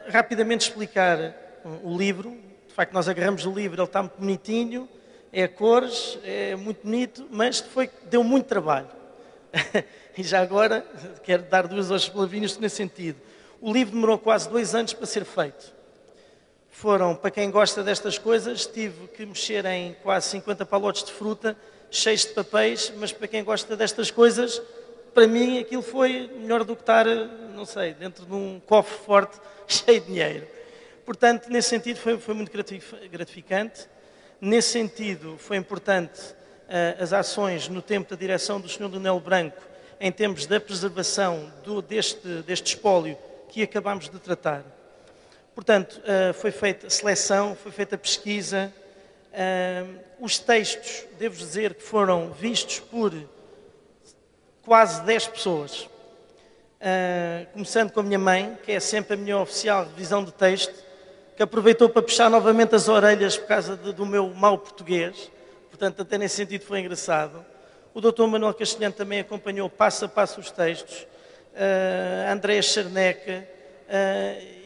Rapidamente explicar o livro. De facto, nós agarramos o livro, ele está muito bonitinho, é a cores, é muito bonito, mas deu muito trabalho. E já agora, quero dar duas palavrinhas nesse sentido. O livro demorou quase 2 anos para ser feito. Para quem gosta destas coisas, tive que mexer em quase 50 palotes de fruta, cheios de papéis, mas para quem gosta destas coisas, para mim aquilo foi melhor do que estar, não sei, dentro de um cofre forte, cheio de dinheiro. Portanto, nesse sentido foi muito gratificante. Nesse sentido, foi importante as ações no tempo da direção do Sr. Leonel Branco, em termos da preservação deste espólio que acabámos de tratar. Portanto, foi feita a seleção, foi feita a pesquisa. Os textos, devo dizer, que foram vistos por quase 10 pessoas. Começando com a minha mãe, que é sempre a minha oficial revisão de texto, que aproveitou para puxar novamente as orelhas por causa do meu mau português. Portanto, até nesse sentido foi engraçado. O Dr. Manuel Castelhano também acompanhou passo a passo os textos. A Andréa Charneca.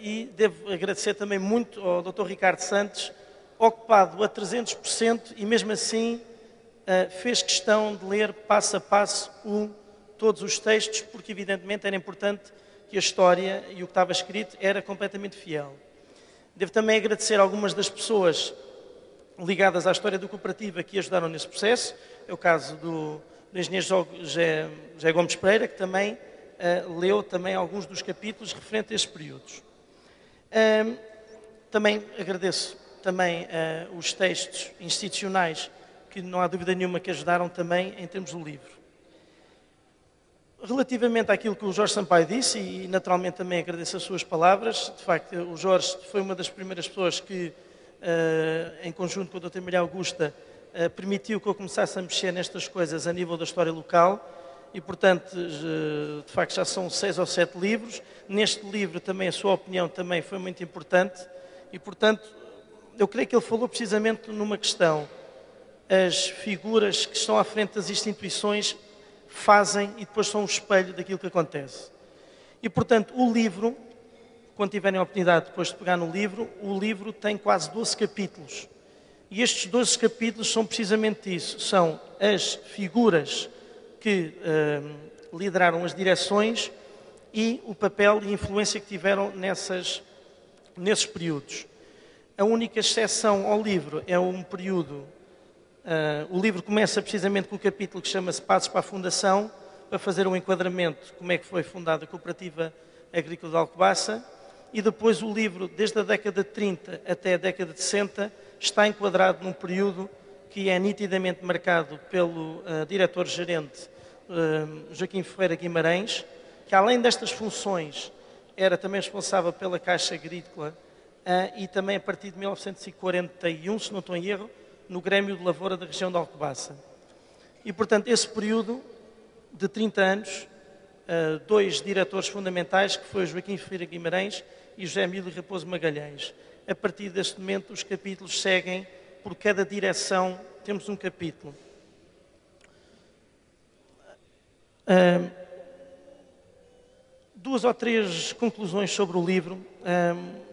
E devo agradecer também muito ao Dr. Ricardo Santos, ocupado a 300% e mesmo assim fez questão de ler passo a passo todos os textos, porque evidentemente era importante que a história e o que estava escrito era completamente fiel. Devo também agradecer a algumas das pessoas ligadas à história do Cooperativa que ajudaram nesse processo. É o caso do engenheiro José Gomes Pereira, que também leu também alguns dos capítulos referentes a esses períodos. Também agradeço também os textos institucionais que não há dúvida nenhuma que ajudaram também em termos do livro. Relativamente àquilo que o Jorge Sampaio disse, e naturalmente também agradeço as suas palavras, de facto o Jorge foi uma das primeiras pessoas que, em conjunto com a Dra. Maria Augusta, permitiu que eu começasse a mexer nestas coisas a nível da história local e, portanto, de facto já são 6 ou 7 livros. Neste livro também a sua opinião também foi muito importante e, portanto, eu creio que ele falou precisamente numa questão. As figuras que estão à frente das instituições fazem e depois são um espelho daquilo que acontece. E, portanto, o livro, quando tiverem a oportunidade depois de pegar no livro, o livro tem quase 12 capítulos. E estes 12 capítulos são precisamente isso. São as figuras que lideraram as direções e o papel e influência que tiveram nesses períodos. A única exceção ao livro é um período... o livro começa precisamente com o capítulo que chama-se Passos para a Fundação, para fazer um enquadramento de como é que foi fundada a Cooperativa Agrícola de Alcobaça, e depois o livro, desde a década de 30 até a década de 60, está enquadrado num período que é nitidamente marcado pelo diretor-gerente Joaquim Ferreira Guimarães, que além destas funções era também responsável pela Caixa Agrícola e também a partir de 1941, se não estou em erro, no Grêmio de Lavoura da região de Alcobaça. E, portanto, esse período de 30 anos, 2 diretores fundamentais, que foi o Joaquim Ferreira Guimarães e José Emílio Raposo Magalhães. A partir deste momento, os capítulos seguem, por cada direção temos um capítulo. Duas ou três conclusões sobre o livro.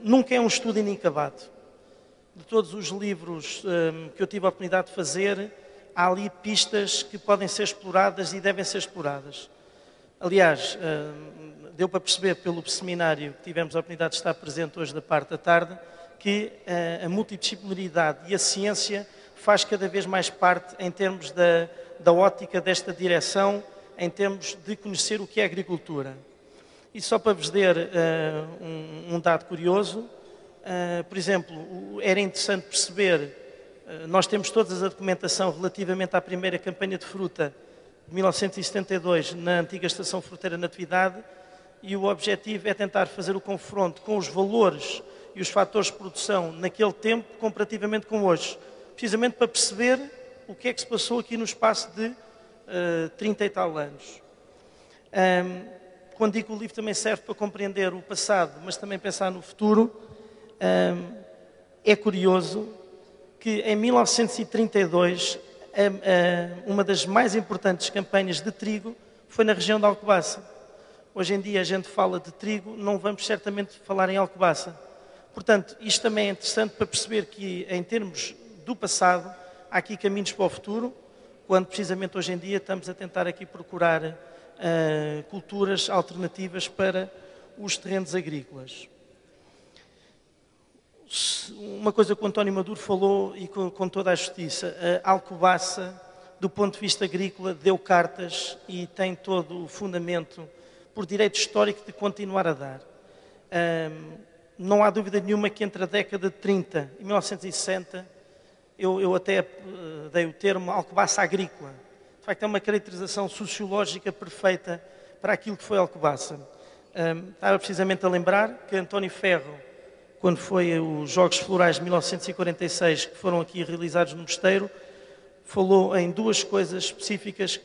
Nunca é um estudo inacabado. De todos os livros que eu tive a oportunidade de fazer, há ali pistas que podem ser exploradas e devem ser exploradas. Aliás, deu para perceber pelo seminário que tivemos a oportunidade de estar presente hoje da parte da tarde, que a multidisciplinaridade e a ciência faz cada vez mais parte em termos da ótica desta direção, em termos de conhecer o que é agricultura. E só para vos dar um dado curioso, por exemplo, era interessante perceber, nós temos toda a documentação relativamente à primeira campanha de fruta de 1972 na antiga Estação Fruteira Natividade, e o objetivo é tentar fazer o confronto com os valores e os fatores de produção naquele tempo comparativamente com hoje, precisamente para perceber o que é que se passou aqui no espaço de 30 e tal anos. Quando digo que o livro também serve para compreender o passado, mas também pensar no futuro, é curioso que em 1932 uma das mais importantes campanhas de trigo foi na região de Alcobaça. Hoje em dia a gente fala de trigo, não vamos certamente falar em Alcobaça. Portanto, isto também é interessante para perceber que, em termos do passado, há aqui caminhos para o futuro, quando precisamente hoje em dia estamos a tentar aqui procurar culturas alternativas para os terrenos agrícolas. Uma coisa que o António Maduro falou e com toda a justiça, a Alcobaça, do ponto de vista agrícola, deu cartas e tem todo o fundamento por direito histórico de continuar a dar. Não há dúvida nenhuma que entre a década de 30 e 1960, eu até dei o termo Alcobaça agrícola. De facto, é uma caracterização sociológica perfeita para aquilo que foi Alcobaça. Estava precisamente a lembrar que António Ferro, quando foi os Jogos Florais de 1946, que foram aqui realizados no Mosteiro, falou em duas coisas específicas,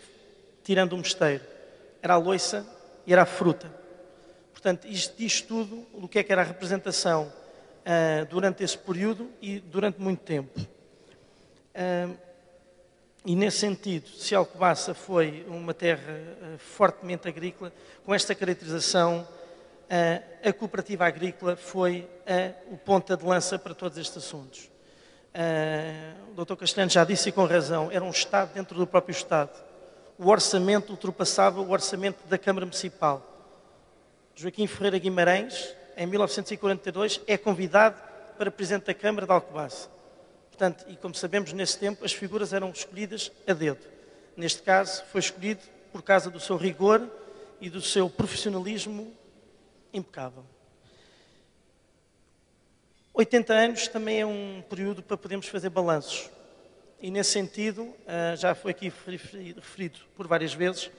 tirando o Mosteiro. Era a loiça e era a fruta. Portanto, isto diz tudo do que era a representação durante esse período e durante muito tempo. E nesse sentido, se Alcobaça foi uma terra fortemente agrícola, com esta caracterização, a cooperativa agrícola foi o ponta de lança para todos estes assuntos. O Dr. Castelhano já disse, e com razão, era um Estado dentro do próprio Estado. O orçamento ultrapassava o orçamento da Câmara Municipal. Joaquim Ferreira Guimarães, em 1942, é convidado para Presidente da Câmara de Alcobaça. Portanto, e como sabemos, nesse tempo, as figuras eram escolhidas a dedo. Neste caso, foi escolhido por causa do seu rigor e do seu profissionalismo impecável. 80 anos também é um período para podermos fazer balanços. E nesse sentido, já foi aqui referido por várias vezes,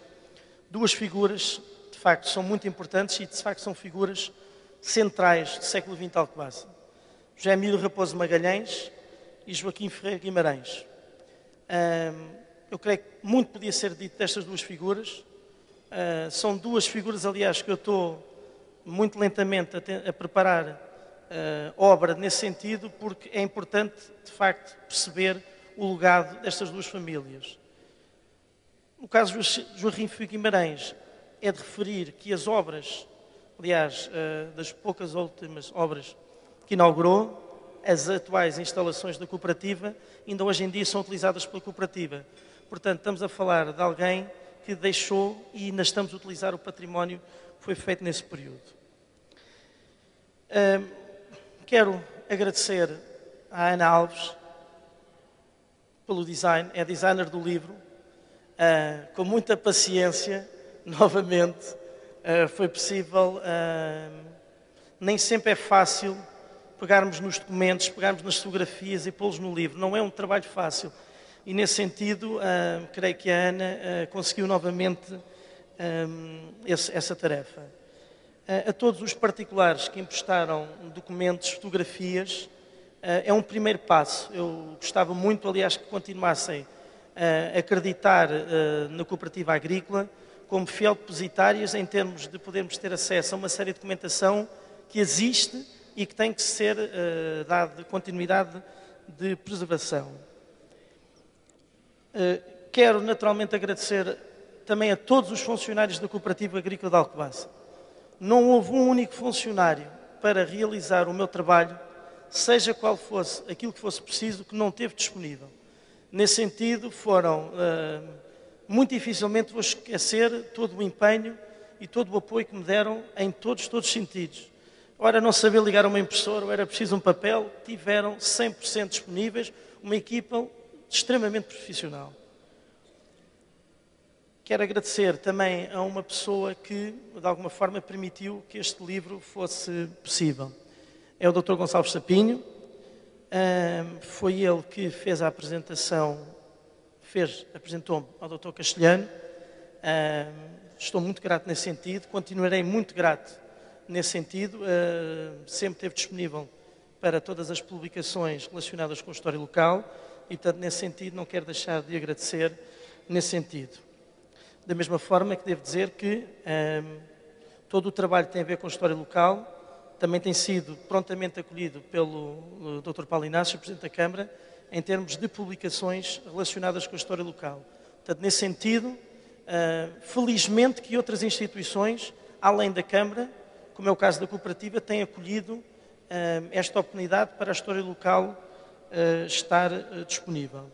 duas figuras, de facto, são muito importantes e, de facto, são figuras centrais do século XX de Alcobaça. José Emílio Raposo Magalhães e Joaquim Ferreira Guimarães. Eu creio que muito podia ser dito destas duas figuras. São duas figuras, aliás, que eu estou muito lentamente a preparar obra nesse sentido, porque é importante, de facto, perceber o legado destas duas famílias. No caso de Joaquim Ferreira Guimarães, é de referir que as obras, aliás, das poucas últimas obras que inaugurou, as atuais instalações da cooperativa, ainda hoje em dia são utilizadas pela cooperativa. Portanto, estamos a falar de alguém que deixou e ainda estamos a utilizar o património que foi feito nesse período. Quero agradecer à Ana Alves pelo design, é designer do livro, com muita paciência, novamente, foi possível, nem sempre é fácil pegarmos nos documentos, pegarmos nas fotografias e pô-los no livro, não é um trabalho fácil. E nesse sentido, creio que a Ana conseguiu novamente essa tarefa. A todos os particulares que emprestaram documentos, fotografias, é um primeiro passo. Eu gostava muito, aliás, que continuassem a acreditar na cooperativa agrícola como fiel depositárias em termos de podermos ter acesso a uma série de documentação que existe e que tem que ser dada continuidade de preservação. Quero naturalmente agradecer também a todos os funcionários da Cooperativa Agrícola de Alcobaça. Não houve um único funcionário para realizar o meu trabalho, seja qual fosse aquilo que fosse preciso, que não teve disponível. Nesse sentido, muito dificilmente vou esquecer todo o empenho e todo o apoio que me deram em todos os sentidos. Ora, não saber ligar uma impressora, ou era preciso um papel, tiveram 100% disponíveis, uma equipa extremamente profissional. Quero agradecer também a uma pessoa que, de alguma forma, permitiu que este livro fosse possível. É o Dr. Gonçalves Sapinho. Foi ele que fez a apresentação, apresentou-me ao Dr. Castelhano. Estou muito grato nesse sentido, continuarei muito grato nesse sentido. Sempre esteve disponível para todas as publicações relacionadas com a história local e, portanto, nesse sentido, não quero deixar de agradecer nesse sentido. Da mesma forma que devo dizer que todo o trabalho que tem a ver com a história local também tem sido prontamente acolhido pelo Dr. Paulo Inácio, Presidente da Câmara, em termos de publicações relacionadas com a história local. Portanto, nesse sentido, felizmente que outras instituições além da Câmara, como é o caso da cooperativa, tem acolhido esta oportunidade para a história local estar disponível.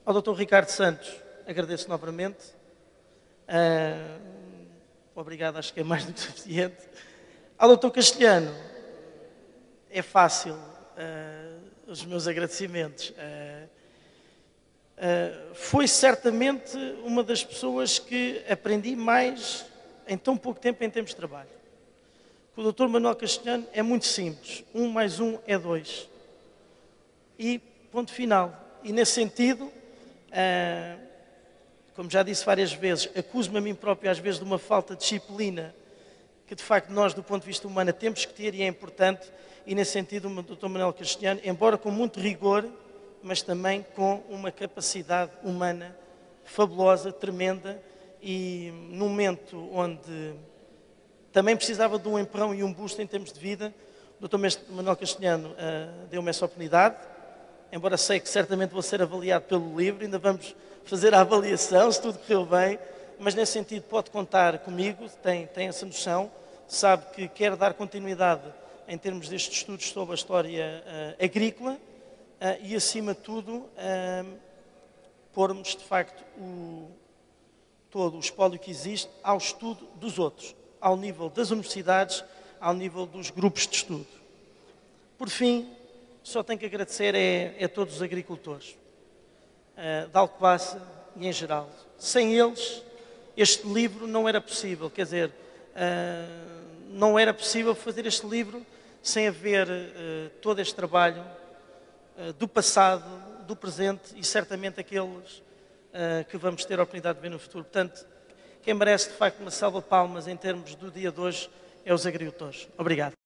Ao Dr. Ricardo Santos, agradeço novamente. Obrigado, acho que é mais do que suficiente. Ao Dr. Castelhano, é fácil os meus agradecimentos. Foi certamente uma das pessoas que aprendi mais em tão pouco tempo em termos de trabalho. Com o Dr. Manuel Castelhano é muito simples. 1 mais 1 é 2. E ponto final. E nesse sentido, como já disse várias vezes, acuso-me a mim próprio às vezes de uma falta de disciplina que de facto nós do ponto de vista humano temos que ter e é importante. E nesse sentido o Dr. Manuel Castelhano, embora com muito rigor, mas também com uma capacidade humana fabulosa, tremenda, e num momento onde também precisava de um emperão e um busto em termos de vida, o Dr. Manuel Castelhano deu-me essa oportunidade, embora sei que certamente vou ser avaliado pelo livro, ainda vamos fazer a avaliação, se tudo correu bem, mas nesse sentido pode contar comigo, tem essa noção, sabe que quer dar continuidade em termos destes estudos sobre a história agrícola, e, acima de tudo, pormos, de facto, todo o espólio que existe ao estudo dos outros, ao nível das universidades, ao nível dos grupos de estudo. Por fim, só tenho que agradecer a todos os agricultores de Alcobaça e em geral. Sem eles, este livro não era possível, quer dizer, não era possível fazer este livro sem haver todo este trabalho do passado, do presente e certamente aqueles que vamos ter a oportunidade de ver no futuro. Portanto, quem merece de facto uma salva de palmas em termos do dia de hoje é os agricultores. Obrigado.